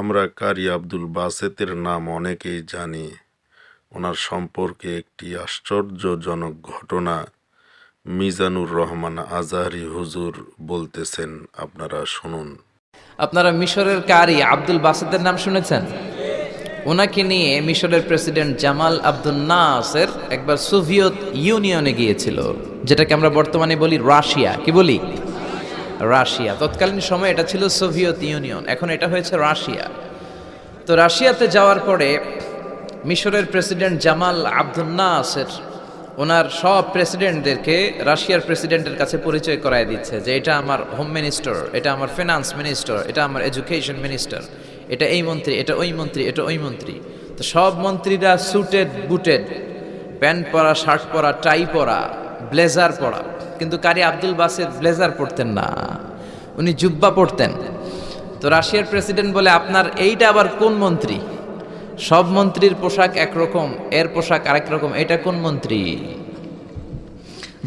আমরা কারি আব্দুল বাসেতের নাম অনেকেই জানি। ওনার সম্পর্কে একটি আশ্চর্যজনক ঘটনা মিজানুর রহমান আজহারী হুজুর বলতেছেন, আপনারা শুনুন। আপনারা মিশরের কারি আব্দুল বাসেতের নাম শুনেছেন? ওনাকে নিয়ে মিশরের প্রেসিডেন্ট জামাল আব্দুল নাসের একবার সোভিয়েত ইউনিয়নে গিয়েছিল, যেটাকে আমরা বর্তমানে বলি রাশিয়া। কি বলি? রাশিয়া। তৎকালীন সময় এটা ছিল সোভিয়েত ইউনিয়ন, এখন এটা হয়েছে রাশিয়া। তো রাশিয়াতে যাওয়ার পরে মিশরের প্রেসিডেন্ট জামাল আব্দুল নাসের ওনার সব প্রেসিডেন্টদেরকে রাশিয়ার প্রেসিডেন্টের কাছে পরিচয় করায় দিচ্ছে যে এটা আমার হোম মিনিস্টার, এটা আমার ফিনান্স মিনিস্টার, এটা আমার এডুকেশন মিনিস্টার, এটা এই মন্ত্রী, এটা ওই মন্ত্রী, এটা ওই মন্ত্রী। তো সব মন্ত্রীরা সুটেড বুটেড, প্যান্ট পরা, শার্ট পরা, টাই পরা, ব্লেজার পরা। কিন্তু কারি আব্দুল বাসেত ব্লেজার পরতেন না, উনি জুব্বা পরতেন। তো রাশিয়ার প্রেসিডেন্ট বলে, আপনার এইটা আবার কোন মন্ত্রী? সব মন্ত্রীর পোশাক একরকম, এর পোশাক আরেক রকম, এটা কোন মন্ত্রী?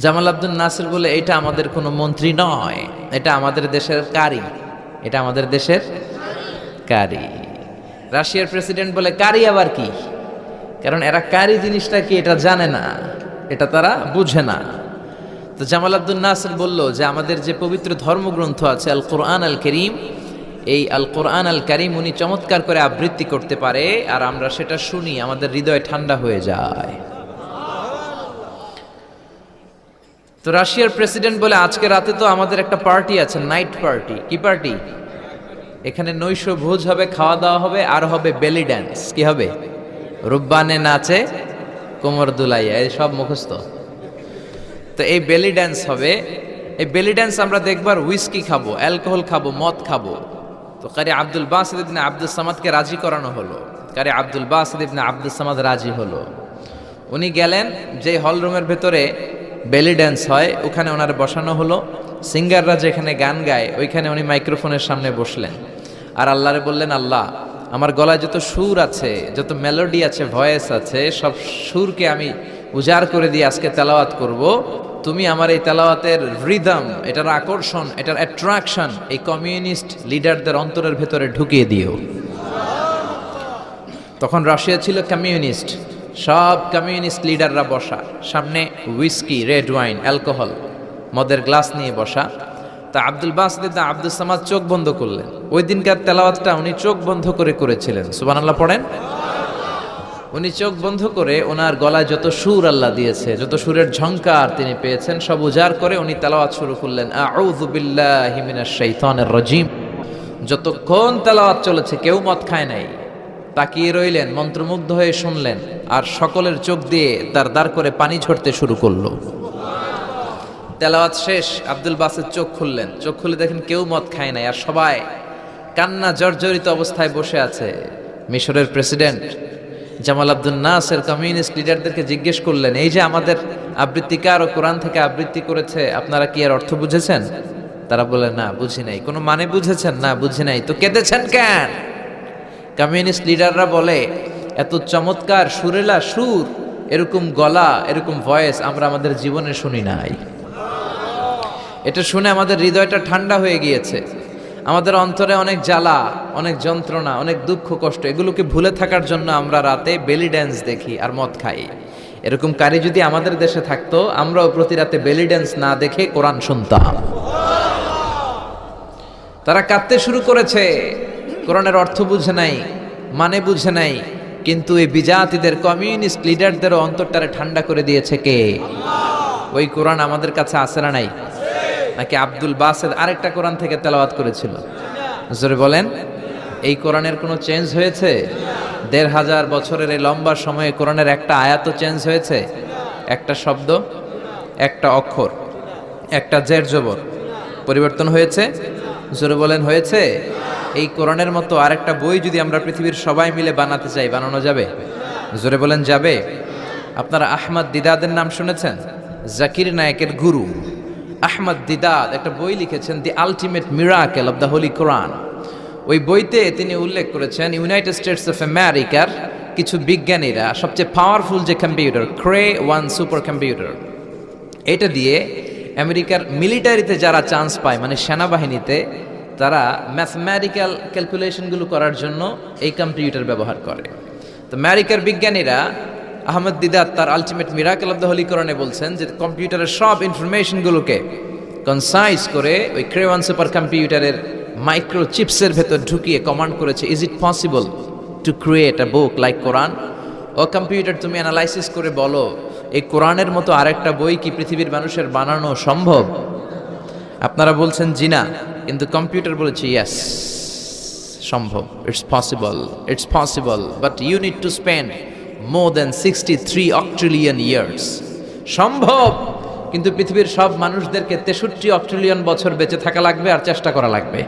জামাল আব্দুল নাসির বলে, এটা আমাদের কোনো মন্ত্রী নয়, এটা আমাদের দেশের কারি, এটা আমাদের দেশের কারি। রাশিয়ার প্রেসিডেন্ট বলে, কারি আবার কি? কারণ এরা কারি জিনিসটা কি এটা জানে না, এটা তারা বুঝে না। তো জামাল আব্দুল নাসির বলল যে আমাদের যে পবিত্র ধর্মগ্রন্থ আছে আল কোরআন আল করিম, এই আল কোরআন আল কারিম উনি চমৎকার করে আবৃত্তি করতে পারে, আর আমরা সেটা শুনি, আমাদের হৃদয় ঠান্ডা হয়ে যায়। তো রাশিয়ার প্রেসিডেন্ট বলে, আজকে রাতে তো আমাদের একটা পার্টি আছে, নাইট পার্টি। কি পার্টি? এখানে নৈশ ভোজ হবে, খাওয়া দাওয়া হবে, আর হবে বেলি ড্যান্স। কি হবে? রুব্বানে নাচে কোমর দুলাইয়া, এই সব মুখস্থ। তো এই বেলি ড্যান্স হবে, এই বেলি ড্যান্স আমরা দেখবার, উইস্কি খাবো, অ্যালকোহল খাবো, মদ খাবো। তো কারি আব্দুল বাসিত ইবনে আব্দুস সামাদকে রাজি করানো হলো। কারি আব্দুল বাসিত ইবনে আব্দুস সামাদ রাজি হলো। উনি গেলেন, যে হল রুমের ভেতরে বেলি ড্যান্স হয় ওখানে ওনার বসানো হলো। সিঙ্গাররা যেখানে গান গায় ওইখানে উনি মাইক্রোফোনের সামনে বসলেন, আর আল্লাহরে বললেন, আল্লাহ, আমার গলায় যত সুর আছে, যত মেলোডি আছে, ভয়েস আছে, সব সুরকে আমি উজাড় করে দিয়ে আজকে তেলাওয়াত করব। তুমি আমার এই তেলাওয়াতের রিদম, এটার আকর্ষণ, এটার অ্যাট্রাকশন এই কমিউনিস্ট লিডারদের অন্তরের ভেতরে ঢুকিয়ে দিও। তখন রাশিয়া ছিল কমিউনিস্ট, সব কমিউনিস্ট লিডাররা বসা, সামনে উইস্কি, রেড ওয়াইন, অ্যালকোহল, মদের গ্লাস নিয়ে বসা। তা আব্দুল বাসিত আব্দুস সামাদ চোখ বন্ধ করলেন। ওই দিনকার তেলাওয়াতটা উনি চোখ বন্ধ করে করেছিলেন। সুবহানাল্লাহ পড়েন। উনি চোখ বন্ধ করে ওনার গলায় যত সুর আল্লাহ দিয়েছে, যত সুরের ঝংকার তিনি পেয়েছেন, সব উজাড় করে উনি তেলাওয়াত শুরু করলেন, আউযু বিল্লাহি মিনাশ শাইতানির রাজিম। যতক্ষণ তেলাওয়াত চলেছে কেউ মদ খায় নাই, তাকিয়ে রইলেন, মন্ত্রমুগ্ধ হয়ে শুনলেন, আর সকলের চোখ দিয়ে দার দার করে পানি ঝরতে শুরু করলো। তেলাওয়াত শেষ, আব্দুল বাসিত চোখ খুললেন, চোখ খুলে দেখেন কেউ মদ খায় নাই, আর সবাই কান্না জর্জরিত অবস্থায় বসে আছে। মিশরের প্রেসিডেন্ট জামাল আব্দুল নাসের কমিউনিস্ট লিডারদেরকে জিজ্ঞেস করলেন, এই যে আমাদের আবৃত্তিকার ও কোরআন থেকে আবৃত্তি করেছে, আপনারা কি এর অর্থ বুঝেছেন? তারা বলে, না বুঝি নাই। কোনো মানে বুঝেছেন? না বুঝি নাই। তো কেঁদেছেন কেন? কমিউনিস্ট লিডাররা বলে, এত চমৎকার সুরেলা সুর, এরকম গলা, এরকম ভয়েস আমরা আমাদের জীবনে শুনি নাই। এটা শুনে আমাদের হৃদয়টা ঠান্ডা হয়ে গিয়েছে, আমাদের অন্তরে অনেক জ্বালা, অনেক যন্ত্রণা, অনেক দুঃখ কষ্ট, এগুলোকে ভুলে থাকার জন্য আমরা রাতে বেলি ড্যান্স দেখি আর মদ খাই। এরকম কারি যদি আমাদের দেশে থাকতো, আমরাও প্রতি রাতে বেলি ড্যান্স না দেখে কোরআন শুনতাম। তারা কাঁদতে শুরু করেছে, কোরআনের অর্থ বুঝে নাই, মানে বুঝে নাই, কিন্তু এই বিজাতিদের কমিউনিস্ট লিডারদেরও অন্তরটারে ঠান্ডা করে দিয়েছে কে? ওই কোরআন আমাদের কাছে আছে না নাই? নাকি আব্দুল বাসেত আরেকটা কোরআন থেকে তেলাওয়াত করেছিল? জোরে বলেন। এই কোরআনের কোনো চেঞ্জ হয়েছে? ১৫০০ বছরের এই লম্বা সময়ে কোরআনের একটা আয়াত চেঞ্জ হয়েছে? একটা শব্দ, একটা অক্ষর, একটা জের জবর পরিবর্তন হয়েছে? জোরে বলেন, হয়েছে? এই কোরআনের মতো আরেকটা বই যদি আমরা পৃথিবীর সবাই মিলে বানাতে চাই, বানানো যাবে? জোরে বলেন, যাবে? আপনারা আহমদ দিদাদের নাম শুনেছেন? জাকির নায়েকের গুরু আহমদ দিদাদ একটা বই লিখেছেন, the ultimate miracle of the holy Quran. ওই বইতে তিনি উল্লেখ করেছেন, ইউনাইটেড স্টেটস অফ আমেরিকার কিছু বিজ্ঞানীরা সবচেয়ে পাওয়ারফুল যে কম্পিউটার, ক্রে 1 সুপার কম্পিউটার, এটা দিয়ে আমেরিকার মিলিটারিতে যারা চান্স পায়, মানে সেনাবাহিনীতে, তারা ম্যাথমেটিক্যাল ক্যালকুলেশনগুলো করার জন্য এই কম্পিউটার ব্যবহার করে। তো আমেরিকার বিজ্ঞানীরা আহমদ দিদাত তার ultimate miracle of the Holi কোরআনে বলছেন যে কম্পিউটারের সব ইনফরমেশনগুলোকে কনসাইজ করে ওই ক্রেওয়ান সুপার কম্পিউটারের মাইক্রো চিপসের ভেতর ঢুকিয়ে কমান্ড করেছে, is it possible to create a book like Quran? ও কম্পিউটার, তুমি অ্যানালাইসিস করে বলো এই কোরআনের মতো আরেকটা বই কি পৃথিবীর মানুষের বানানো সম্ভব? আপনারা বলছেন জি না, কিন্তু কম্পিউটার বলেছে ইয়েস, সম্ভব, it's possible, but you need to spend more than 63 octillion years. সম্ভব, কিন্তু পৃথিবীর সব মানুষদেরকে 63 অক্ট্রিলিয়ন বছর বেঁচে থাকা লাগবে আর চেষ্টা করা লাগবে।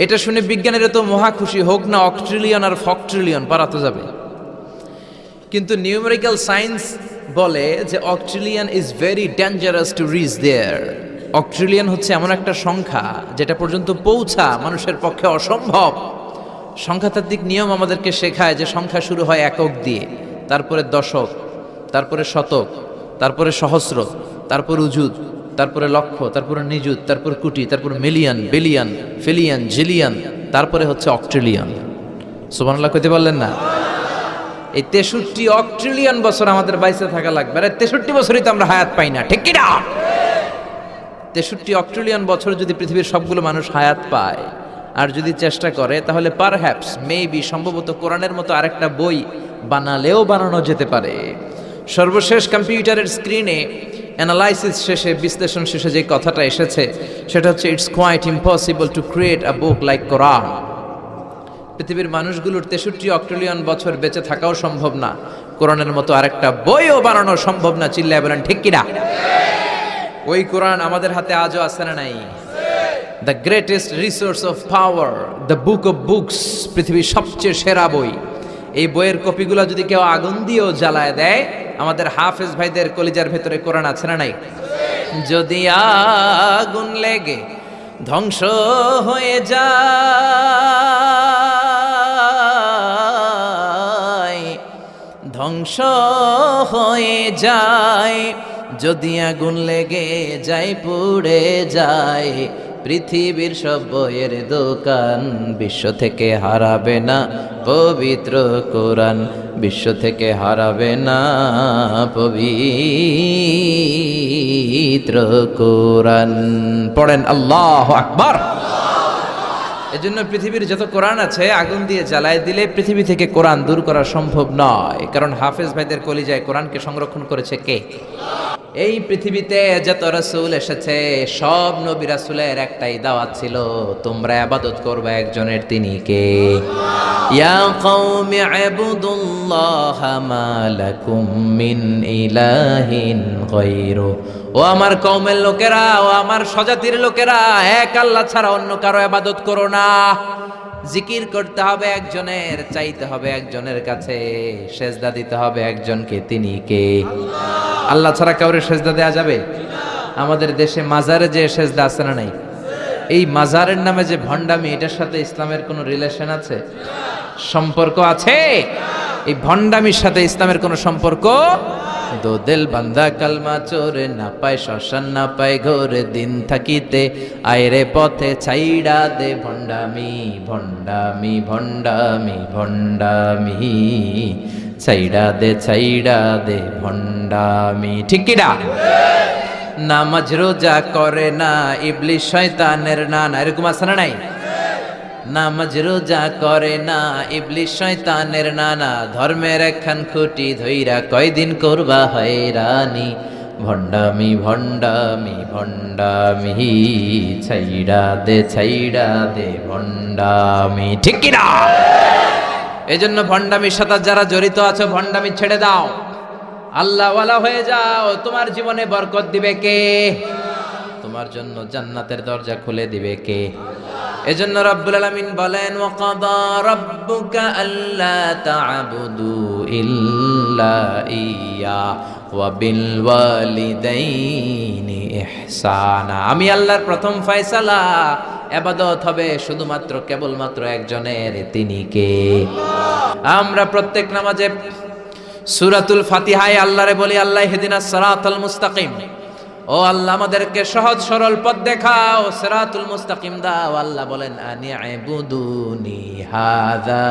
এটা শুনে বিজ্ঞানীরা তো মহা খুশি, হোক না অক্ট্রিলিয়ন আর ফক্ট্রিলিয়ন, পারাতে যাবে। কিন্তু নিউমেরিক্যাল সায়েন্স বলে যে octillion is very dangerous to reach there. Octillion হচ্ছে এমন একটা সংখ্যা যেটা পর্যন্ত পৌঁছা মানুষের পক্ষে অসম্ভব। সংখ্যাতাত্ত্বিক নিয়ম আমাদেরকে শেখায় যে সংখ্যা শুরু হয় একক দিয়ে, তারপরে দশক, তারপরে শতক, তারপরে সহস্র, তারপর উজুদ, তারপরে লক্ষ, তারপরে নিযুত, তারপর কোটি, তারপর মিলিয়ন, বিলিয়ন, ফিলিয়ন, জিলিয়ন, তারপরে হচ্ছে অক্ট্রিলিয়ন। সুবহানাল্লাহ কইতে পারলেন না? এই 63 অক্ট্রিলিয়ন বছর আমাদের বাইসে থাকা লাগবে। আরে 63 বছরই তো আমরা হায়াত পাই না, ঠিক কি না? 63 অক্ট্রিলিয়ন বছর যদি পৃথিবীর সবগুলো মানুষ হায়াত পায় আর যদি চেষ্টা করে, তাহলে পারহ্যাপস, মেবি, সম্ভবত কোরআনের মতো আরেকটা বই বানালেও বানানো যেতে পারে। সর্বশেষ কম্পিউটারের স্ক্রিনে অ্যানালাইসিস শেষে, বিশ্লেষণ শেষে যে কথাটা এসেছে সেটা হচ্ছে it's quite impossible to create a book like Quran. পৃথিবীর মানুষগুলোর 63 অক্ট্রিলিয়ন বছর বেঁচে থাকাও সম্ভব না, কোরআনের মতো আরেকটা বইও বানানো সম্ভব না। চিল্লায় বলেন ঠিক কিনা? ওই কোরআন আমাদের হাতে আজও আছে না নাই? The greatest resource of power, the book of books, পৃথিবীর সবচেয়ে সেরা বই। এই বইয়ের কপিগুলো যদি কেউ আগুন দিয়েও জ্বালায় দেয়, আমাদের হাফেজ ভাইদের কলিজার ভেতরে কোরআন আছে না নাই? যদি আগুন লেগে ধ্বংস হয়ে যায়, ধ্বংস হয়ে যায়, যদি আগুন লেগে যায়, পুড়ে যায় পৃথিবীর সব বইয়ের দোকান, বিশ্ব থেকে হারাবে না পবিত্র কোরআন, বিশ্ব থেকে হারাবে না পবিত্র কোরআন। পড়েন আল্লাহু আকবার। এজন্য পৃথিবীর যত কোরআন আছে আগুন দিয়ে জ্বালায় দিলে পৃথিবী থেকে কোরআন দূর করা সম্ভব নয়, কারণ হাফেজ ভাইদের কলিজায় কোরআনকে সংরক্ষণ করেছে কে? এই পৃথিবীতে যত রাসূল এসেছে সব নবী রাসূলের একটাই দাওয়াত ছিল, তোমরা ইবাদত করবে একজনের, তিনি কে? ইয়া কওমি ইবুদুল্লাহা মা লাকুম মিন ইলাহিন গায়রু। ও আমার কওমের লোকেরা, ও আমার স্বজাতির লোকেরা, এক আল্লাহ ছাড়া অন্য কারো ইবাদত করো না। জিকির করতে হবে একজনের, চাইতে হবে একজনের কাছে, সেজদা দিতে হবে একজনকে, তিনি কে? আল্লাহ ছাড়া কাউরে সেজদা দেয়া যাবে? আমাদের দেশে মাজারে যে সেজদা আছে না নাই? এই মাজারের নামে যে ভণ্ডামি, এটার সাথে ইসলামের কোনো রিলেশন আছে? সম্পর্ক আছে? এই ভণ্ডামির সাথে ইসলামের কোনো সম্পর্ক? দো দিল বান্দা কালমা চোরে, না পায় শ্মশান না পায় ঘোরে, দিন থাকিতে আয়রে পথে ছাইড়া দে ভণ্ডামি, ভণ্ডামি, ভণ্ডামি, ভণ্ডামি, ছাইড়া দে ভণ্ডামি, ঠিক কিনা? নামাজ রোজা করে না ইবলিস শয়তানের নানা, এরকম আছে না নাই? নামাজ রোজা করে না ইবলিস শয়তানের নানা, ধর্মের একখান খুঁটি ধইরা কয়দিন করবা হয়রানি, ভণ্ডামি, ভণ্ডামি, ভণ্ডামি, ছাইড়া দে ভণ্ডামি, ঠিক কিনা? এই জন্য ভণ্ডামির সাথে যারা জড়িত আছো, ভণ্ডামি ছেড়ে দাও, আল্লাহওয়ালা হয়ে যাও। তোমার জীবনে বরকত দিবে কে? তোমার জন্য জান্নাতের দরজা খুলে দিবে কে? এজন্য রব্বুল আলামিন বলেন, ওয়া কাদা রাব্বুকা আল্লা তা'বুদু ইল্লা ইয়্যা ওয়া বিল ওয়ালিদাইনি ইহসানা। আমি আল্লাহর প্রথম ফয়সালা, ইবাদত হবে শুধুমাত্র কেবলমাত্র একজনের, তিনি কে? আমরা প্রত্যেক নামাজে সূরাতুল ফাতিহায় আল্লাহরে বলি, আল্লাহ ইহদিনাস সিরাতাল মুস্তাকিম, ও আল্লাহ আমাদেরকে সহজ সরল পথ দেখাও, সিরাতুল মুস্তাকিম দাও। আল্লাহ বলেন আনি ইবুদুনি হাযা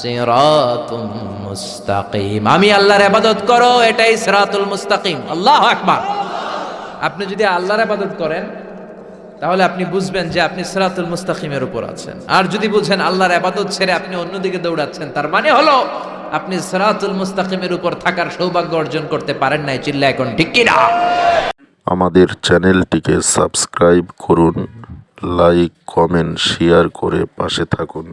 সিরাতুম মুস্তাকিম, আমি আল্লাহর ইবাদত করো, এটাই সিরাতুল মুস্তাকিম। আল্লাহু আকবার। আপনি যদি আল্লাহর ইবাদত করেন তাহলে আপনি বুঝবেন যে আপনি সিরাতুল মুস্তাকিমের উপর আছেন। আর যদি বুঝেন আল্লাহর ইবাদত ছেড়ে আপনি অন্যদিকে দৌড়াচ্ছেন, তার মানে হলো আপনি সিরাতুল মুস্তাকিমের উপর থাকার সৌভাগ্য অর্জন করতে পারেন নাই। চিল্লা এখন ঠিক কি না? আমাদের চ্যানেলটিকে সাবস্ক্রাইব করুন, লাইক কমেন্ট শেয়ার করে পাশে থাকুন।